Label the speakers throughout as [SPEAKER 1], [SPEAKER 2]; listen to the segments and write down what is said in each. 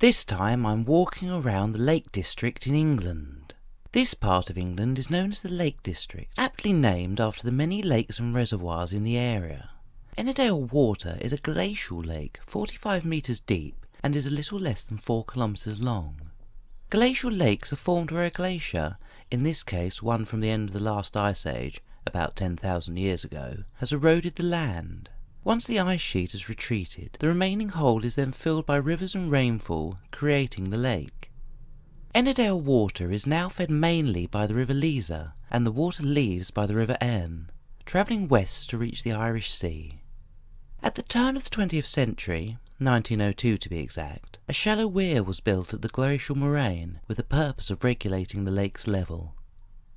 [SPEAKER 1] This time I'm walking around the Lake District in England. This part of England is known as the Lake District, aptly named after the many lakes and reservoirs in the area. Ennerdale Water is a glacial lake 45 metres deep and is a little less than 4 kilometres long. Glacial lakes are formed where a glacier, in this case one from the end of the last ice age, about 10,000 years ago, has eroded the land. Once the ice sheet has retreated, the remaining hole is then filled by rivers and rainfall, creating the lake. Ennerdale Water is now fed mainly by the River Leaser, and the water leaves by the River Erne, travelling west to reach the Irish Sea. At the turn of the 20th century, 1902 to be exact, a shallow weir was built at the glacial moraine with the purpose of regulating the lake's level.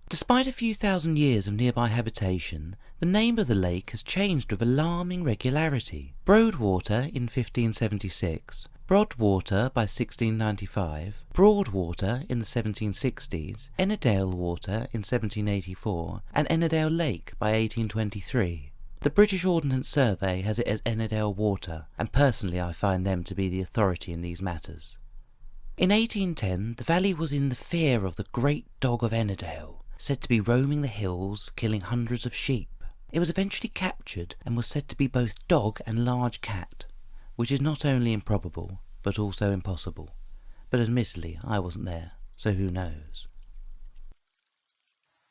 [SPEAKER 1] Despite a few thousand years of nearby habitation, the name of the lake has changed with alarming regularity. Broadwater in 1576, Broadwater by 1695, Broadwater in the 1760s, Ennerdale Water in 1784, and Ennerdale Lake by 1823. The British Ordnance Survey has it as Ennerdale Water, and personally I find them to be the authority in these matters. In 1810, the valley was in the fear of the Great Dog of Ennerdale, said to be roaming the hills, killing hundreds of sheep. It was eventually captured and was said to be both dog and large cat, which is not only improbable, but also impossible. But admittedly, I wasn't there, so who knows.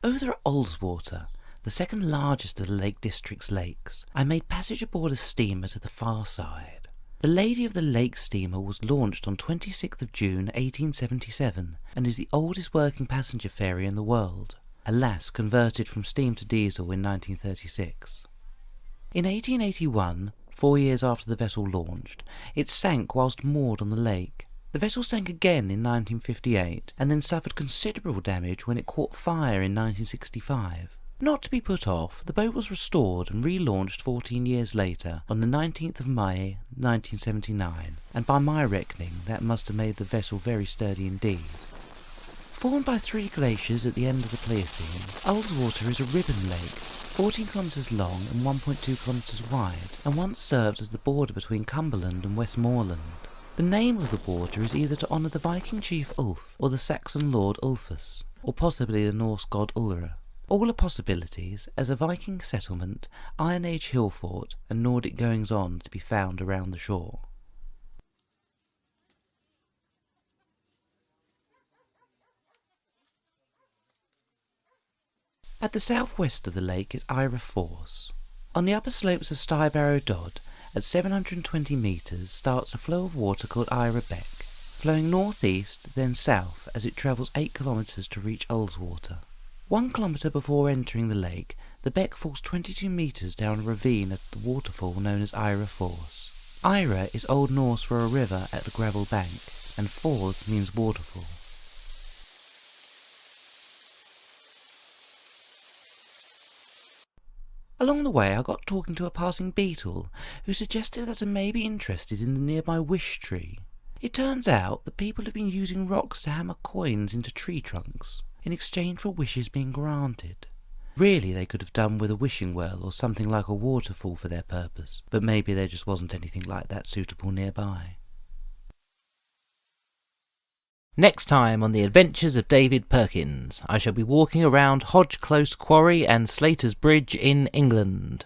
[SPEAKER 1] Over at Ullswater, the second largest of the Lake District's lakes, I made passage aboard a steamer to the far side. The Lady of the Lake steamer was launched on 26th of June 1877 and is the oldest working passenger ferry in the world, alas converted from steam to diesel in 1936. In 1881, 4 years after the vessel launched, it sank whilst moored on the lake. The vessel sank again in 1958 and then suffered considerable damage when it caught fire in 1965. Not to be put off, the boat was restored and relaunched 14 years later on the 19th of May 1979, and by my reckoning that must have made the vessel very sturdy indeed. Formed by 3 glaciers at the end of the Pliocene, Ullswater is a ribbon lake, 14 kilometres long and 1.2 kilometres wide, and once served as the border between Cumberland and Westmoreland. The name of the border is either to honour the Viking chief Ulf or the Saxon lord Ulfus, or possibly the Norse god Ulra. All are possibilities, as a Viking settlement, Iron Age hill fort, and Nordic goings-on to be found around the shore. At the southwest of the lake is Ira Force. On the upper slopes of Stybarrow Dodd, at 720 metres, starts a flow of water called Ira Beck, flowing northeast, then south, as it travels 8 kilometres to reach Ullswater. 1 kilometre before entering the lake, the beck falls 22 metres down a ravine at the waterfall known as Ira Force. Ira is Old Norse for a river at the gravel bank, and Force means waterfall. Along the way I got talking to a passing beetle, who suggested that I may be interested in the nearby wish tree. It turns out that people have been using rocks to hammer coins into tree trunks, in exchange for wishes being granted. Really they could have done with a wishing well or something like a waterfall for their purpose, but maybe there just wasn't anything like that suitable nearby. Next time on the Adventures of David Perkins, I shall be walking around Hodge Close Quarry and Slater's Bridge in England.